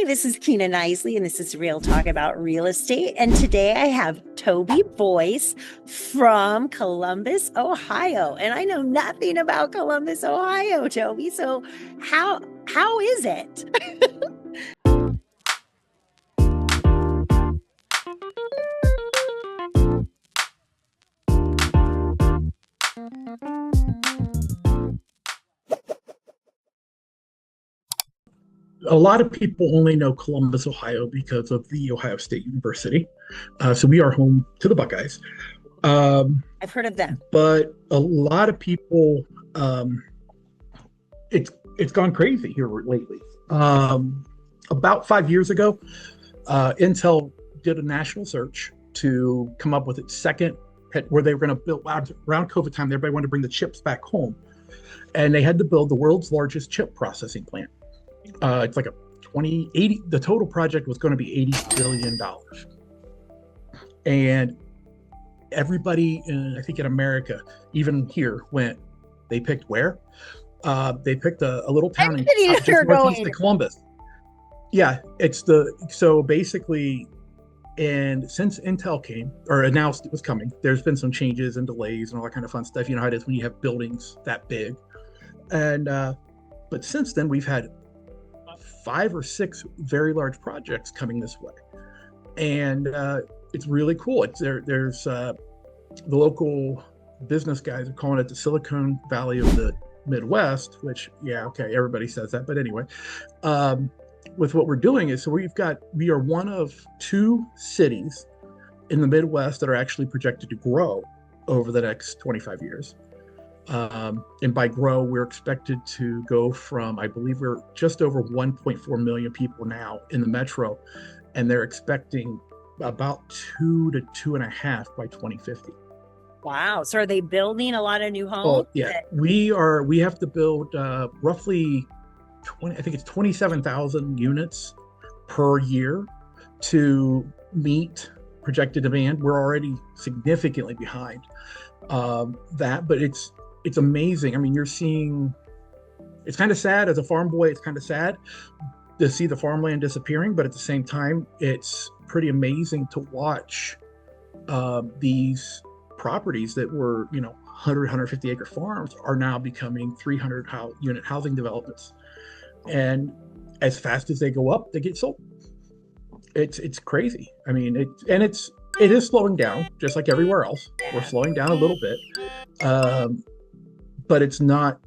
this is Kina Knisley, and this is Real Talk about real estate. And today I have Toby Boyce from Columbus, Ohio. And I know nothing about Columbus, Ohio, Toby. So how is it? A lot of people only know Columbus, Ohio because of the Ohio State University. So we are home to the Buckeyes. I've heard of them. But a lot of people, it's gone crazy here lately. About 5 years ago, Intel did a national search to come up with its second, where they were going to build, around COVID time, everybody wanted to bring the chips back home. And they had to build the world's largest chip processing plant. It's like the total project was going to be $80 billion. And everybody, I think in America, even here, they picked where? They picked a little town in just northeast of Columbus. Yeah, so basically, and since Intel came, or announced it was coming, there's been some changes and delays and all that kind of fun stuff. You know how it is when you have buildings that big. And, but since then, we've had 5 or 6 very large projects coming this way, and it's really cool. There's the local business guys are calling it the Silicon Valley of the Midwest, which everybody says that, but anyway, with what we're doing is we are one of 2 cities in the Midwest that are actually projected to grow over the next 25 years. And by grow, we're expected to go from, I believe we're just over 1.4 million people now in the metro, and they're expecting about 2 to 2.5 by 2050. Wow. So are they building a lot of new homes? Oh, yeah. We have to build roughly 27,000 units per year to meet projected demand. We're already significantly behind that, but it's amazing. I mean, it's kind of sad as a farm boy. It's kind of sad to see the farmland disappearing, but at the same time, it's pretty amazing to watch these properties that were, 100, 150 acre farms are now becoming 300 unit housing developments. And as fast as they go up, they get sold. It's crazy. I mean, it is slowing down, just like everywhere else. We're slowing down a little bit. But it's not,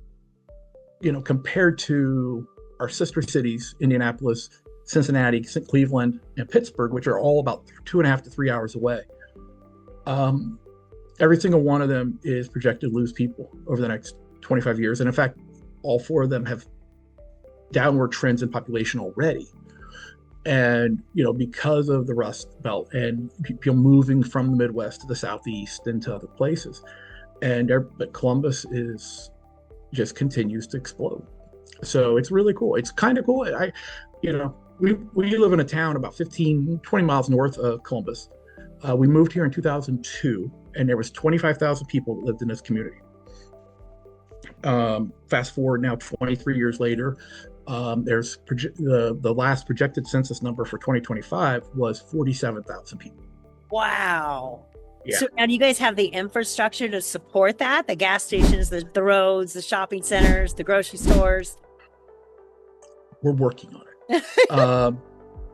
compared to our sister cities, Indianapolis, Cincinnati, Cleveland, and Pittsburgh, which are all about 2.5 to 3 hours away. Every single one of them is projected to lose people over the next 25 years. And in fact, all 4 of them have downward trends in population already. And, because of the Rust Belt and people moving from the Midwest to the Southeast and to other places. But Columbus just continues to explode. So it's really cool. It's kind of cool. We live in a town about 15, 20 miles north of Columbus. We moved here in 2002, and there was 25,000 people that lived in this community. Fast forward now 23 years later, there's the last projected census number for 2025 was 47,000 people. Wow. Yeah. So now do you guys have the infrastructure to support that? The gas stations, the roads, the shopping centers, the grocery stores? We're working on it.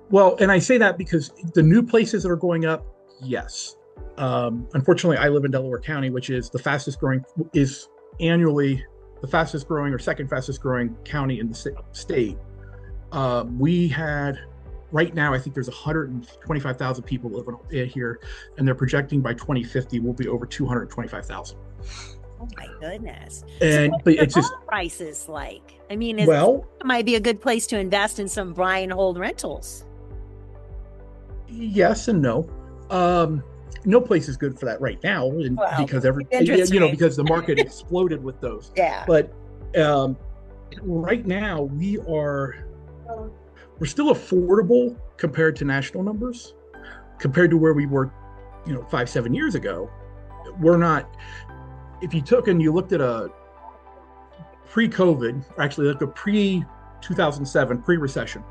Well, and I say that because the new places that are going up, yes. Unfortunately, I live in Delaware County, which is annually the fastest growing or second fastest growing county in the state. We had, right now, I think there's 125,000 people living here, and they're projecting by 2050 we'll be over 225,000. Oh my goodness! But it's just prices like. I mean, it might be a good place to invest in some buy and hold rentals. Yes and no. No place is good for that right now, because because the market exploded with those. Yeah. But right now we're still affordable compared to national numbers, compared to where we were, 5-7 years ago. We're not. If you took and you looked at a pre-COVID, actually looked at pre-2007, pre-recession,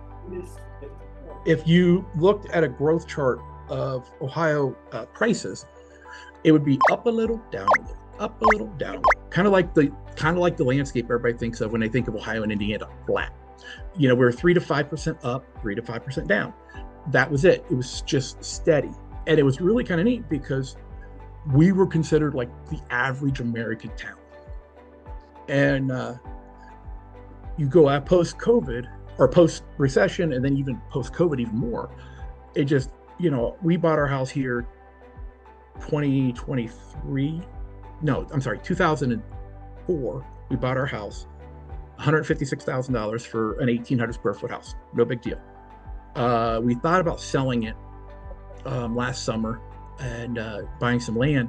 if you looked at a growth chart of Ohio prices, it would be up a little, down a little, up a little, down a little. Kind of like the landscape everybody thinks of when they think of Ohio and Indiana, flat. You know, we're 3 to 5% up, 3 to 5% down. That was it. It was just steady. And it was really kind of neat because we were considered like the average American town. And you go out post-COVID or post-recession, and then even post-COVID even more. It just, you know, we bought our house here 2004. We bought our house, $156,000 for an 1,800 square foot house. No big deal. We thought about selling it last summer and buying some land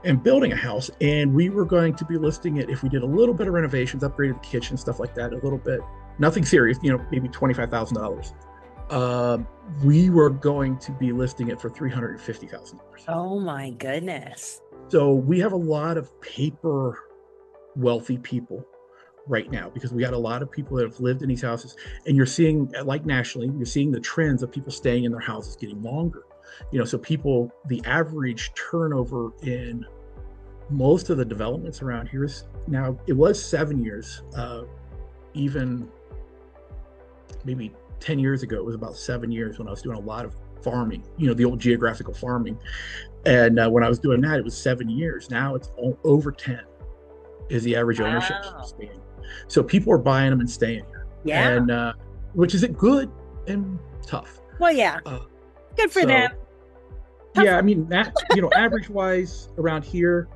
and building a house. And we were going to be listing it if we did a little bit of renovations, upgraded the kitchen, stuff like that, a little bit. Nothing serious, you know, maybe $25,000. We were going to be listing it for $350,000. Oh my goodness. So we have a lot of paper wealthy people right now because we got a lot of people that have lived in these houses, and you're seeing, like nationally, you're seeing the trends of people staying in their houses getting longer. You know, so people, the average turnover in most of the developments around here is now, it was 7 years, even maybe 10 years ago, it was about 7 years when I was doing a lot of farming, you know, the old geographical farming. And when I was doing that, it was 7 years. Now it's over 10 is the average ownership span. So people are buying them and staying here. Yeah. And which is good and tough. Well, yeah. Good for them. Yeah, I mean, that, you know, average wise around here,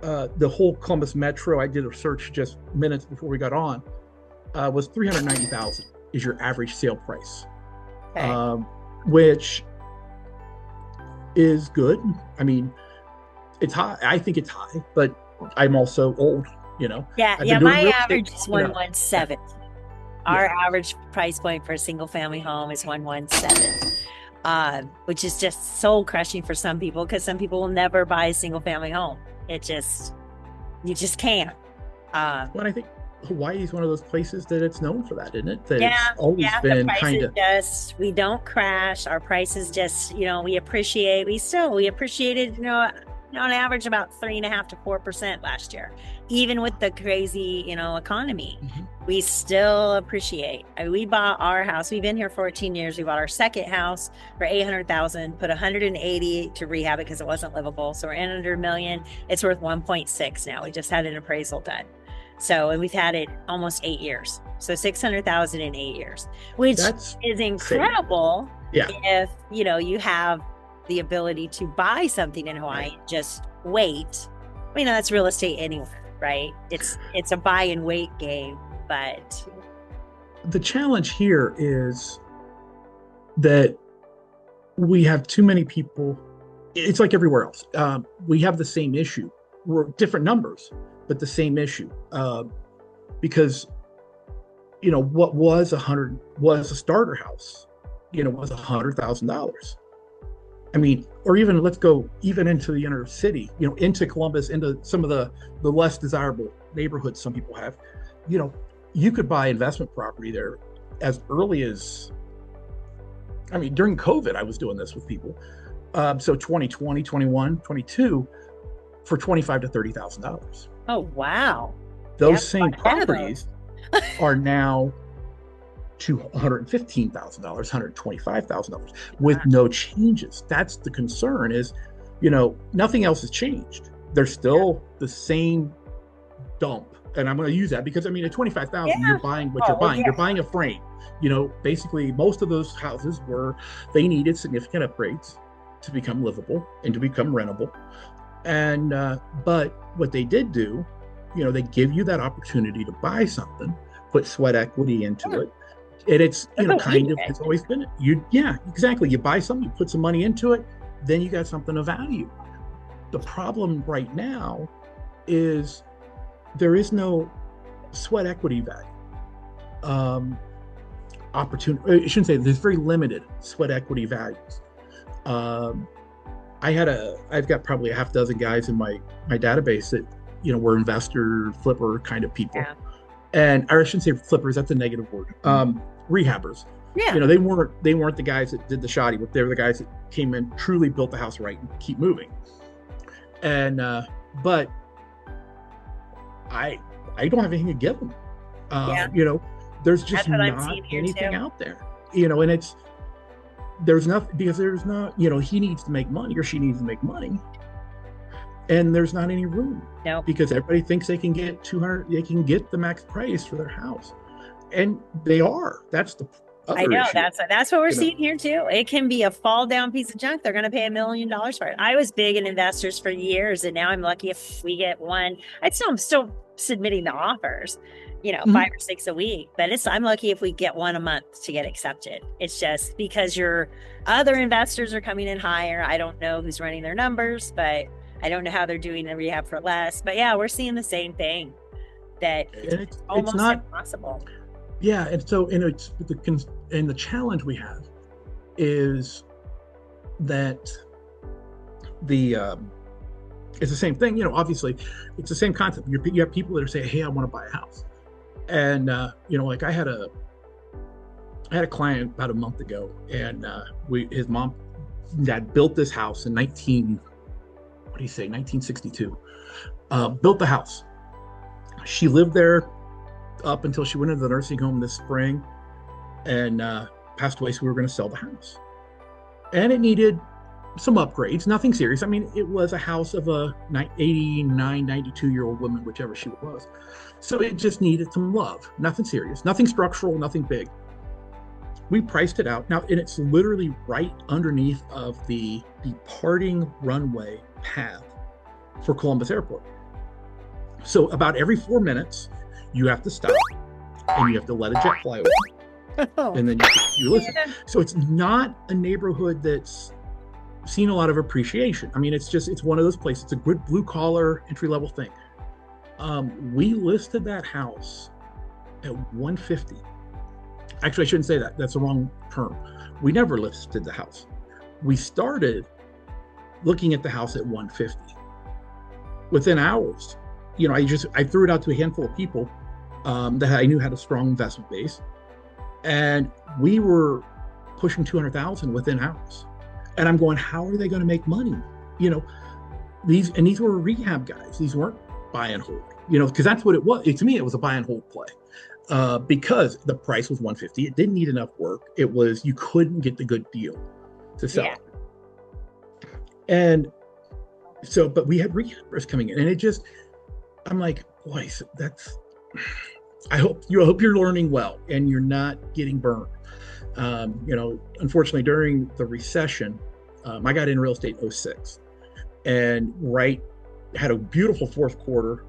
the whole Columbus Metro, I did a search just minutes before we got on, was $390,000 is your average sale price, okay. Which is good. I mean, it's high. I think it's high, but I'm also old, you know. Yeah, yeah. My average is 117. Our average price point for a single family home is 117. Which is just soul crushing for some people because some people will never buy a single family home. You just can't. Well, I think Hawaii is one of those places that it's known for that, isn't it? That it's always been kind of we don't crash. Our prices just, you know, we appreciated, you know, on average about 3.5% to 4% last year. Even with the crazy, you know, economy, we still appreciate. We bought our house. We've been here 14 years. We bought our second house for $800,000, put 180 to rehab it because it wasn't livable. So we're in under $1 million. It's worth 1.6 now. We just had an appraisal done. So, and we've had it almost 8 years. So 600,000 in 8 years, which is incredible. Yeah. If, you know, you have the ability to buy something in Hawaii, just wait. I mean, that's real estate anywhere, right? It's a buy and wait game, but the challenge here is that we have too many people. It's like everywhere else. We have the same issue. We're different numbers, but the same issue. Because, you know, what was a starter house, you know, was $100,000. I mean, or even let's go even into the inner city, you know, into Columbus, into some of the less desirable neighborhoods some people have. You know, you could buy investment property there as early as, I mean, during COVID, I was doing this with people. So 2020, 21, 22 for $25,000 to $30,000. Oh, wow. Those same properties are now to $115,000, $125,000 with no changes. That's the concern is, you know, nothing else has changed. They're still the same dump. And I'm going to use that because, I mean, at $25,000, you're buying what you're buying. You're buying a frame. You know, basically most of those houses they needed significant upgrades to become livable and to become rentable. And, but what they did do, you know, they give you that opportunity to buy something, put sweat equity into it. And it's, you know, kind of, it's always been, exactly. You buy something, you put some money into it, then you got something of value. The problem right now is there is no sweat equity value. Opportunity, I shouldn't say, there's very limited sweat equity values. I've got probably a half dozen guys in my database that, you know, were investor, flipper kind of people. Yeah. And I shouldn't say flippers, that's a negative word. Rehabbers. Yeah. They weren't the guys that did the shoddy work. They were the guys that came in, truly built the house right, and keep moving. And but I don't have anything to give them. There's just not anything out there. And there's nothing, because there's not, he needs to make money or she needs to make money. And there's not any room. No. Because everybody thinks they can get 200, they can get the max price for their house. And they are. That's the other issue. That's what we're seeing here too. It can be a fall down piece of junk. They're going to pay $1 million for it. I was big in investors for years, and now I'm lucky if we get one. I'm still submitting the offers, 5 or 6 a week, but I'm lucky if we get one a month to get accepted. It's just because your other investors are coming in higher. I don't know who's running their numbers, but I don't know how they're doing the rehab for less. But yeah, we're seeing the same thing, that it's almost not impossible. Yeah, and so the challenge we have is that it's the same thing. Obviously, it's the same concept. You have people that are saying, "Hey, I want to buy a house," and like I had a client about a month ago, and his mom and dad built this house in 1962. Built the house. She lived there up until she went into the nursing home this spring and passed away. So we were going to sell the house, and it needed some upgrades, nothing serious. I mean, it was a house of a 89, 92-year-old woman, whichever she was. So it just needed some love, nothing serious, nothing structural, nothing big. We priced it out now, and it's literally right underneath of the departing runway path for Columbus Airport. So about every 4 minutes, you have to stop and you have to let a jet fly over. And then you listen. So it's not a neighborhood that's seen a lot of appreciation. I mean, it's one of those places. It's a good blue collar entry level thing. We listed that house at 150. Actually, I shouldn't say that. That's the wrong term. We never listed the house. We started looking at the house at 150. Within hours, I threw it out to a handful of people that I knew had a strong investment base, and we were pushing 200,000 within hours. And I'm going, how are they going to make money? These were rehab guys. These weren't buy and hold. Because that's what it was. To me, it was a buy and hold play. Because the price was 150. It didn't need enough work. It was, you couldn't get the good deal to sell. Yeah. And so, but we had rehabbers coming in, and I'm like, boy, I hope you're learning well and you're not getting burned. Unfortunately, during the recession, I got in real estate 2006, and had a beautiful fourth quarter,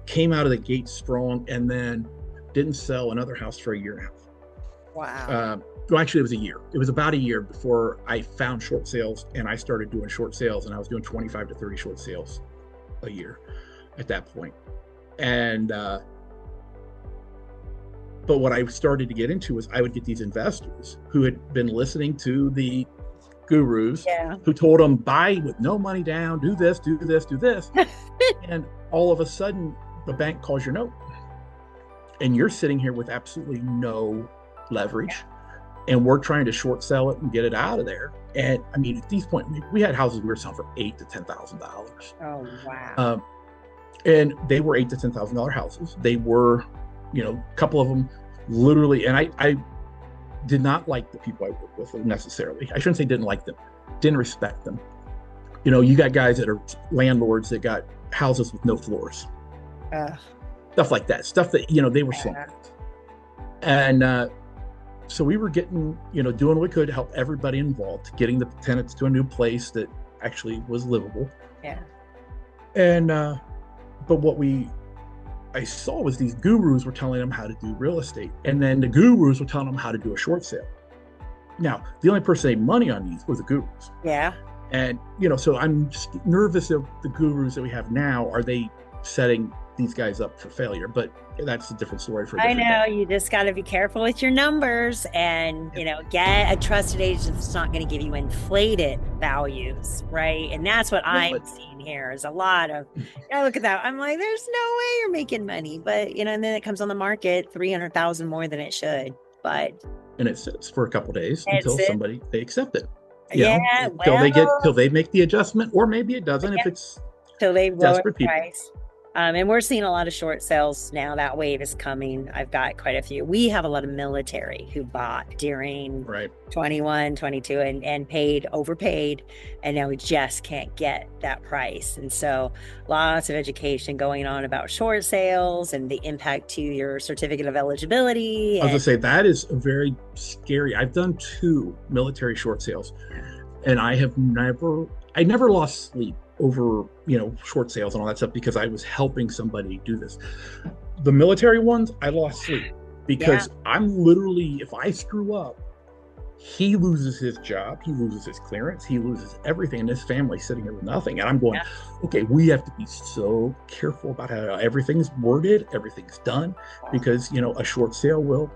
came out of the gate strong, and then didn't sell another house for a year and a half. Wow. Well, actually, it was a year. It was about a year before I found short sales, and I started doing short sales, and I was doing 25 to 30 short sales a year at that point. And but what I started to get into was I would get these investors who had been listening to the gurus, who told them, buy with no money down, do this, do this, do this. And all of a sudden, the bank calls your note. And you're sitting here with absolutely no leverage. And we're trying to short sell it and get it out of there. And I mean, at these points, we had houses we were selling for $8,000 to $10,000. Oh, wow. And they were $8,000 to $10,000 houses. They were, a couple of them literally, and I did not like the people I worked with necessarily. I shouldn't say didn't like them, didn't respect them. You got guys that are landlords that got houses with no floors. Stuff like that, stuff that, they were selling. And so we were getting, doing what we could to help everybody involved, getting the tenants to a new place that actually was livable. Yeah. And, but what I saw was these gurus were telling them how to do real estate. And then the gurus were telling them how to do a short sale. Now, the only person that made money on these were the gurus. Yeah. And, so I'm just nervous of the gurus that we have now. Are they setting these guys up for failure? But that's a different story for a different day. You just got to be careful with your numbers and, get a trusted agent that's not going to give you inflated values, right? And that's what I'm seeing here is a lot of, look at that. I'm like, there's no way you're making money. But, and then it comes on the market, 300,000 more than it should. But and it sits for a couple of days until That's it. they accept it. Yeah, Till they make the adjustment, or maybe it doesn't if it's till they lower the desperate people. price. And we're seeing a lot of short sales now. That wave is coming. I've got quite a few. We have a lot of military who bought during 21, 22 and overpaid. And now we just can't get that price. And so lots of education going on about short sales and the impact to your certificate of eligibility. I was gonna say, that is very scary. I've done 2 military short sales, and I never lost sleep over, short sales and all that stuff, because I was helping somebody do this. The military ones, I lost sleep because I'm literally, if I screw up, he loses his job, he loses his clearance, he loses everything, and his family's sitting here with nothing. And I'm going, okay, we have to be so careful about how everything's worded, everything's done, because, a short sale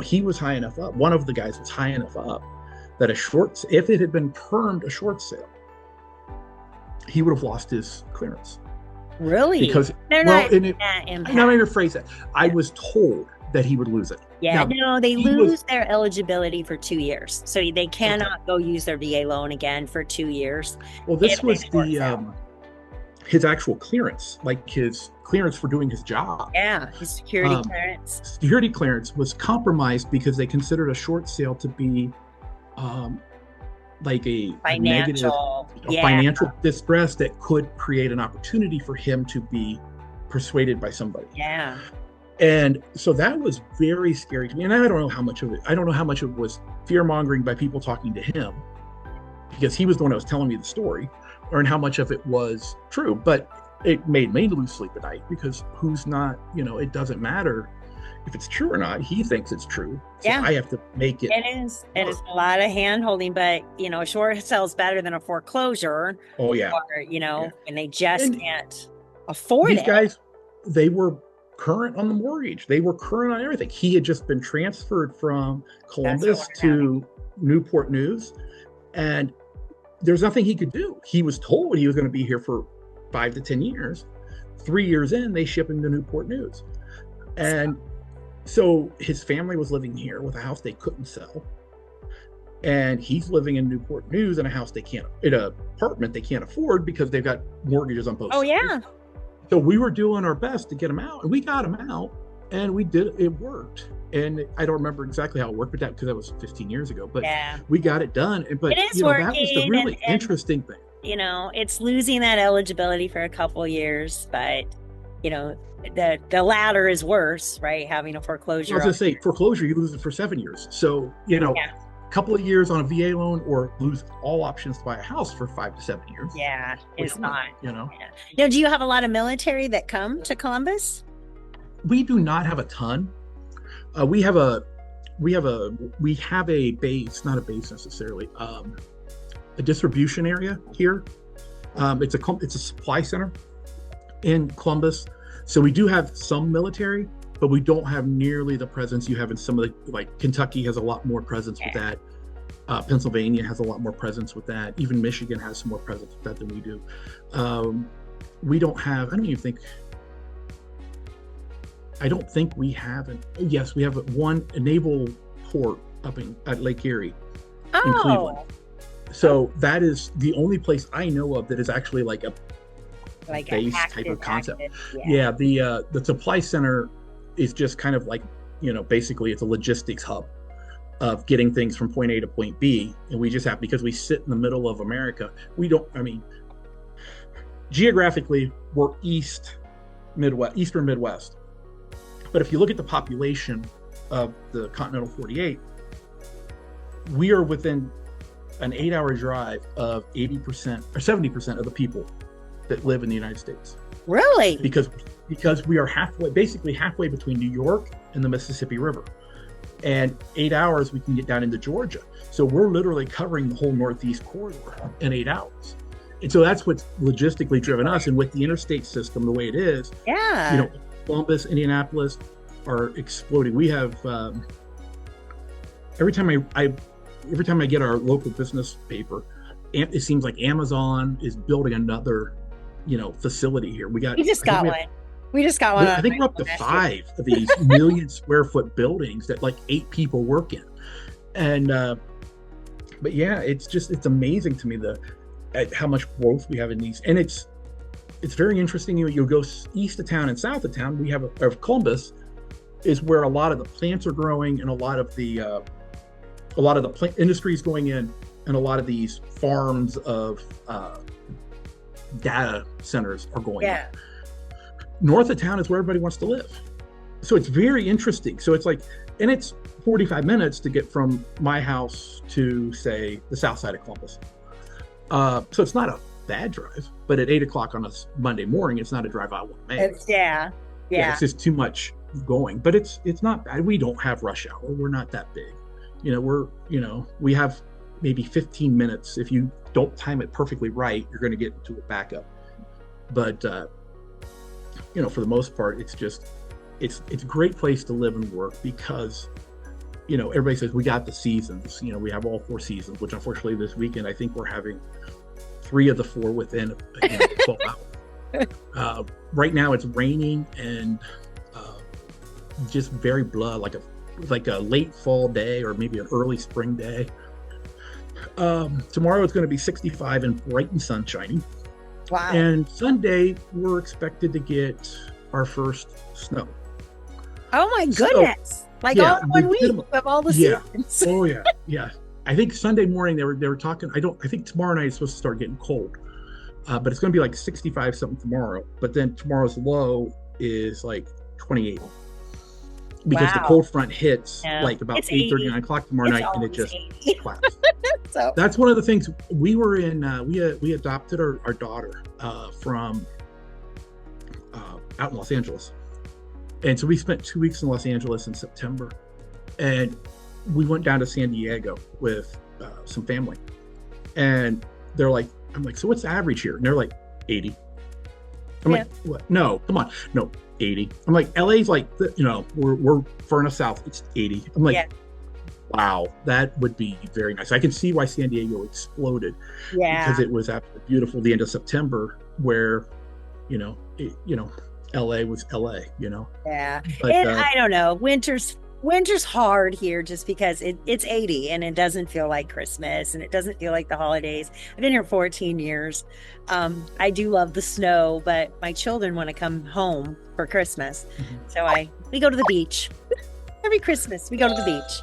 he was high enough up. One of the guys was high enough up that if it had been termed a short sale, he would have lost his clearance. Really? Because let me rephrase that. I was told that he would lose it. Yeah, now, they lose their eligibility for 2 years. So they cannot go use their VA loan again for 2 years. Well, this was his actual clearance, like his clearance for doing his job. Yeah, his security clearance. Security clearance was compromised because they considered a short sale to be like a financial distress that could create an opportunity for him to be persuaded by somebody. Yeah. And so that was very scary to me. And I don't know how much of it was fear mongering by people talking to him, because he was the one that was telling me the story, or how much of it was true. But it made me lose sleep at night, because it doesn't matter if it's true or not. He thinks it's true. So I have to make it. It is a lot of hand holding, but a short sale is better than a foreclosure. Oh yeah. Or, and they just can't afford it. These guys, they were current on the mortgage. They were current on everything. He had just been transferred from Columbus to Newport News, and there's nothing he could do. He was told he was going to be here for 5 to 10 years. 3 years in, they ship him to Newport News. And so his family was living here with a house they couldn't sell. And he's living in Newport News in an apartment they can't afford, because they've got mortgages on both sides. Yeah. So we were doing our best to get him out, and we got him out, and it worked. And I don't remember exactly how it worked, because that was 15 years ago, but we got it done. But it is working, that was the really interesting thing. It's losing that eligibility for a couple of years, but the latter is worse, right? Having a foreclosure. I was going to say, foreclosure, you lose it for 7 years. So, a couple of years on a VA loan, or lose all options to buy a house for 5 to 7 years. Yeah, it's not. Now, do you have a lot of military that come to Columbus? We do not have a ton. We have a base, not a base necessarily, a distribution area here. It's a supply center in Columbus. So we do have some military, but we don't have nearly the presence you have in some of the, like Kentucky has a lot more presence with that. Pennsylvania has a lot more presence with that. Even Michigan has some more presence with that than we do. We don't have, I don't think we have yes, we have a naval port up at Lake Erie in Cleveland. So that is the only place I know of that is actually like a base type of concept. The supply center is just kind of like, basically it's a logistics hub of getting things from point A to point B. And we just have, because we sit in the middle of America, geographically, we're eastern Midwest. But if you look at the population of the continental 48, we are within an 8-hour drive of 80% or 70% of the people that live in the United States. Really? Because we are basically halfway between New York and the Mississippi River. And 8 hours, we can get down into Georgia. So we're literally covering the whole Northeast corridor in 8 hours. And so that's what's logistically driven us. And with the interstate system the way it is, Columbus, Indianapolis are exploding. We have every time I get our local business paper, it seems like Amazon is building another, facility here. We just got one. We just got one. I think we're up to 5 of these million-square-foot buildings that like 8 people work in, and but yeah, it's amazing to me at how much growth we have in these, and it's very interesting. You'll go east of town and south of town. We have Columbus is where a lot of the plants are growing, and a lot of the plant industry is going in, and a lot of these farms of data centers are going in. North of town is where everybody wants to live. So it's very interesting. So it's like, and it's 45 minutes to get from my house to, say, the south side of Columbus. So it's not a bad drive, but at 8 o'clock on a Monday morning, it's not a drive I want to make. Yeah. It's just too much going, but it's not bad. We don't have rush hour. We're not that big. We have maybe 15 minutes. If you don't time it perfectly right, you're going to get into a backup. But, for the most part, it's a great place to live and work because, everybody says we got the seasons. We have all 4 seasons, which unfortunately this weekend, I think we're having 3 of the 4 within 12 hours. Right now it's raining and just very blah, like a late fall day or maybe an early spring day. Tomorrow it's going to be 65 and bright and sunshiny. Wow. And Sunday we're expected to get our first snow. Oh my goodness. All in 1 week of all the seasons. Oh yeah. I think Sunday morning they were talking, I think tomorrow night it's supposed to start getting cold. But it's going to be like 65 something tomorrow. But then tomorrow's low is like 28. Because the cold front hits like about 8:30, 9 o'clock tomorrow night, and it just collapses. So that's one of the things we were in. We adopted our daughter from out in Los Angeles, and so we spent 2 weeks in Los Angeles in September, and we went down to San Diego with some family, and I'm like, so what's the average here? And they're like 80. I'm like, what? No, come on, no. 80. I'm like, LA's like, we're far enough south. It's 80. I'm like, wow, that would be very nice. I can see why San Diego exploded. Because it was absolutely beautiful the end of September, where, LA was LA. Yeah, but, and I don't know. Winter's hard here just because it's 80 and it doesn't feel like Christmas and it doesn't feel like the holidays. I've been here 14 years. I do love the snow, but my children want to come home for Christmas. So we go to the beach. Every Christmas we go to the beach.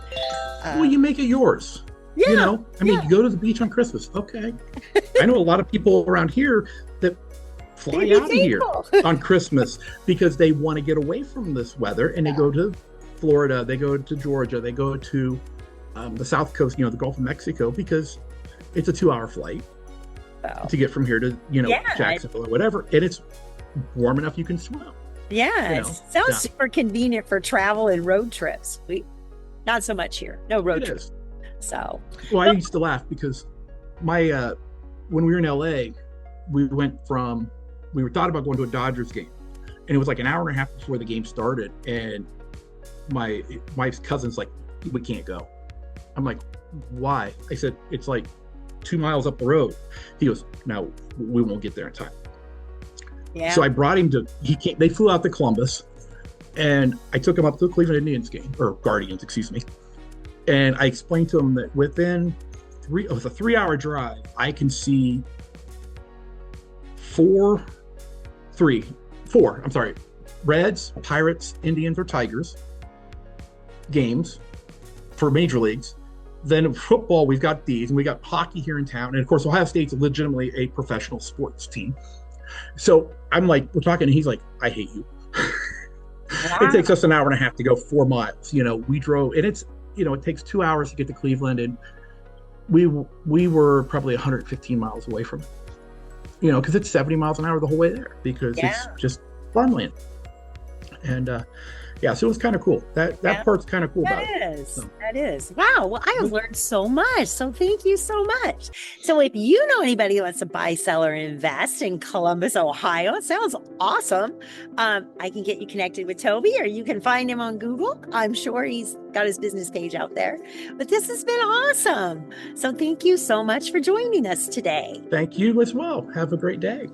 Well, you make it yours. Yeah. You go to the beach on Christmas. Okay. I know a lot of people around here that fly out of here on Christmas because they want to get away from this weather and they go to Florida, they go to Georgia, they go to the South Coast, the Gulf of Mexico, because it's a 2-hour flight to get from here to, Jacksonville or whatever. And it's warm enough you can swim. Yeah, it sounds super convenient for travel and road trips. Not so much here. No road trips. So, I used to laugh because when we were in LA, we were thought about going to a Dodgers game, and it was like an hour and a half before the game started, and my wife's cousin's like, we can't go. I'm like, why? I said, it's like 2 miles up the road. He goes, no, we won't get there in time. Yeah. So I brought him they flew out to Columbus, and I took him up to the Cleveland Indians game, or Guardians, excuse me. And I explained to him that within it was a 3-hour drive, I can see four, Reds, Pirates, Indians, or Tigers games for major leagues. Then in football, we've got these, and we got hockey here in town. And of course, Ohio State's legitimately a professional sports team. So I'm like, we're talking, and he's like, I hate you. Wow. It takes us an hour and a half to go 4 miles. We drove, and it's, it takes 2 hours to get to Cleveland, and we were probably 115 miles away from it. Because it's 70 miles an hour the whole way there, because it's just farmland. And so it was kind of cool. That part's kind of cool about it. That is. Wow. Well, I have learned so much. So thank you so much. So if you know anybody who wants to buy, sell, or invest in Columbus, Ohio, it sounds awesome. I can get you connected with Toby, or you can find him on Google. I'm sure he's got his business page out there. But this has been awesome. So thank you so much for joining us today. Thank you as well. Have a great day.